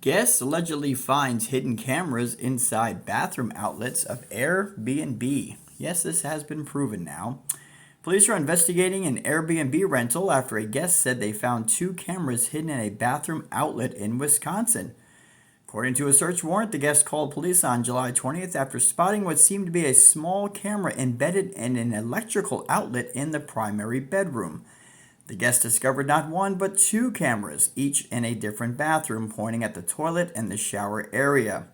Guest allegedly finds hidden cameras inside bathroom outlets of Airbnb. Yes, this has been proven now. Police are investigating an Airbnb rental after a guest said they found two cameras hidden in a bathroom outlet in Wisconsin. According to a search warrant, the guest called police on July 20th after spotting what seemed to be a small camera embedded in an electrical outlet in the primary bedroom. The guest discovered not one but two cameras, each in a different bathroom, pointing at the toilet and the shower area.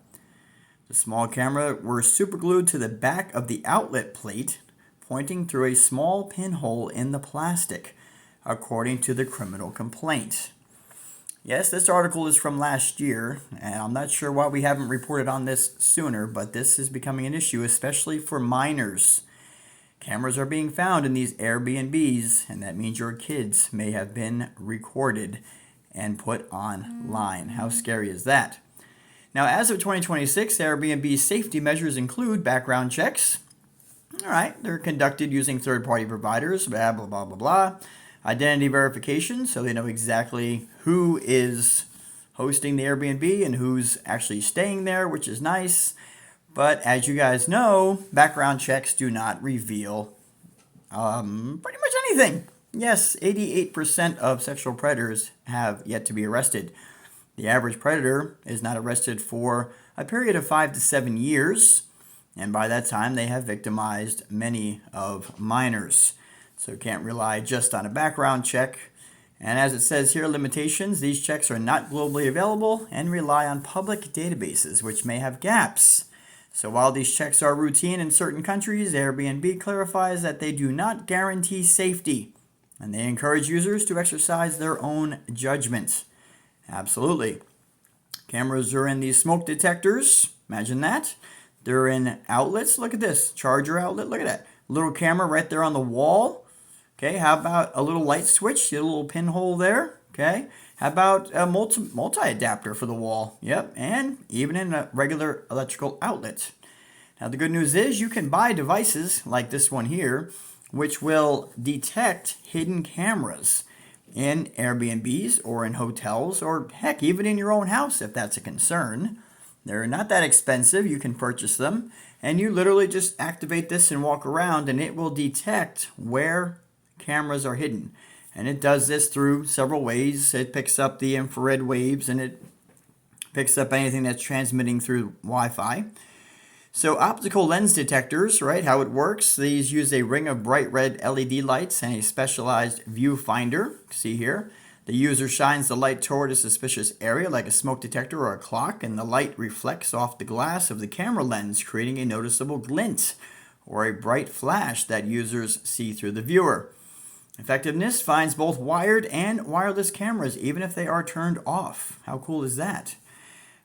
The small camera were superglued to the back of the outlet plate, pointing through a small pinhole in the plastic, according to the criminal complaint. Yes, this article is from last year, and I'm not sure why we haven't reported on this sooner, but this is becoming an issue, especially for minors. Cameras are being found in these Airbnbs, and that means your kids may have been recorded and put online. How scary is that? Now, as of 2026, Airbnb's safety measures include background checks. All right, they're conducted using third-party providers, blah, blah, blah, blah, blah. Identity verification, so they know exactly who is hosting the Airbnb and who's actually staying there, which is nice. But as you guys know, background checks do not reveal pretty much anything. Yes, 88% of sexual predators have yet to be arrested. The average predator is not arrested for a period of 5 to 7 years, and by that time they have victimized many of minors. So can't rely just on a background check. And as it says here, limitations, these checks are not globally available and rely on public databases, which may have gaps. So while these checks are routine in certain countries, Airbnb clarifies that they do not guarantee safety, and they encourage users to exercise their own judgment. Absolutely. Cameras are in these smoke detectors. Imagine that. They're in outlets. Look at this. Charger outlet. Look at that. Little camera right there on the wall. Okay, how about a little light switch? See a little pinhole there? Okay. How about a multi-adapter for the wall? Yep, and even in a regular electrical outlet. Now, the good news is you can buy devices like this one here, which will detect hidden cameras in Airbnbs or in hotels or, heck, even in your own house if that's a concern. They're not that expensive. You can purchase them, and you literally just activate this and walk around, and it will detect where cameras are hidden. And it does this through several ways. It picks up the infrared waves, and it picks up anything that's transmitting through Wi-Fi. So optical lens detectors, right, how it works, these use a ring of bright red LED lights and a specialized viewfinder. See here, the user shines the light toward a suspicious area like a smoke detector or a clock, and the light reflects off the glass of the camera lens, creating a noticeable glint or a bright flash that users see through the viewer. Effectiveness finds both wired and wireless cameras, even if they are turned off. How cool is that?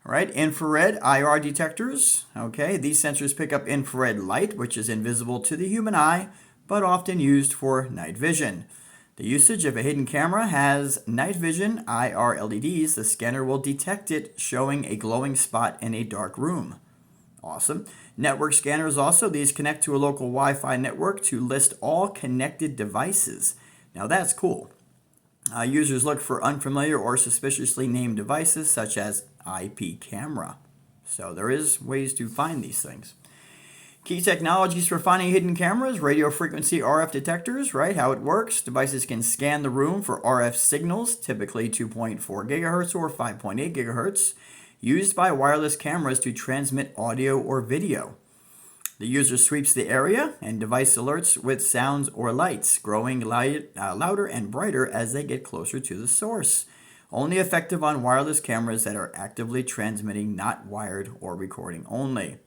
All right, infrared IR detectors. Okay, these sensors pick up infrared light, which is invisible to the human eye, but often used for night vision. The usage of a hidden camera has night vision IR LEDs. The scanner will detect it, showing a glowing spot in a dark room. Awesome. Network scanners also, these connect to a local Wi-Fi network to list all connected devices. Now that's cool. Users look for unfamiliar or suspiciously named devices such as IP camera. So there is ways to find these things. Key technologies for finding hidden cameras, radio frequency RF detectors, right? How it works. Devices can scan the room for RF signals, typically 2.4 gigahertz or 5.8 gigahertz. Used by wireless cameras to transmit audio or video. The user sweeps the area and device alerts with sounds or lights, growing louder and brighter as they get closer to the source. Only effective on wireless cameras that are actively transmitting, not wired or recording only.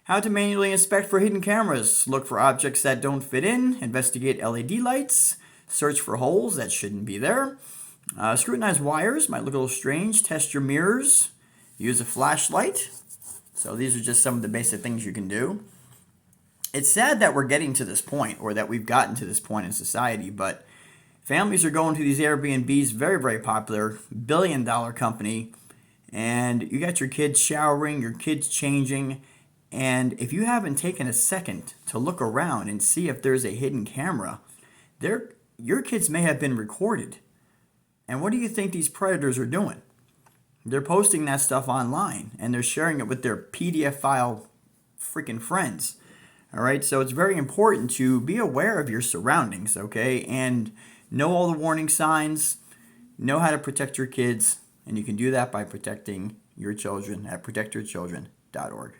How to manually inspect for hidden cameras. Look for objects that don't fit in, investigate LED lights, search for holes that shouldn't be there. Scrutinize wires, might look a little strange, test your mirrors. Use a flashlight. So these are just some of the basic things you can do. It's sad that we're getting to this point, or that we've gotten to this point in society, but families are going to these Airbnbs, very, very popular, billion-dollar company, and you got your kids showering, your kids changing, and if you haven't taken a second to look around and see if there's a hidden camera, your kids may have been recorded. And what do you think these predators are doing? they're posting that stuff online and they're sharing it with their PDF file freaking friends. All right, so it's very important to be aware of your surroundings, okay, and know all the warning signs, know how to protect your kids, and you can do that by protecting your children at protectyourchildren.org.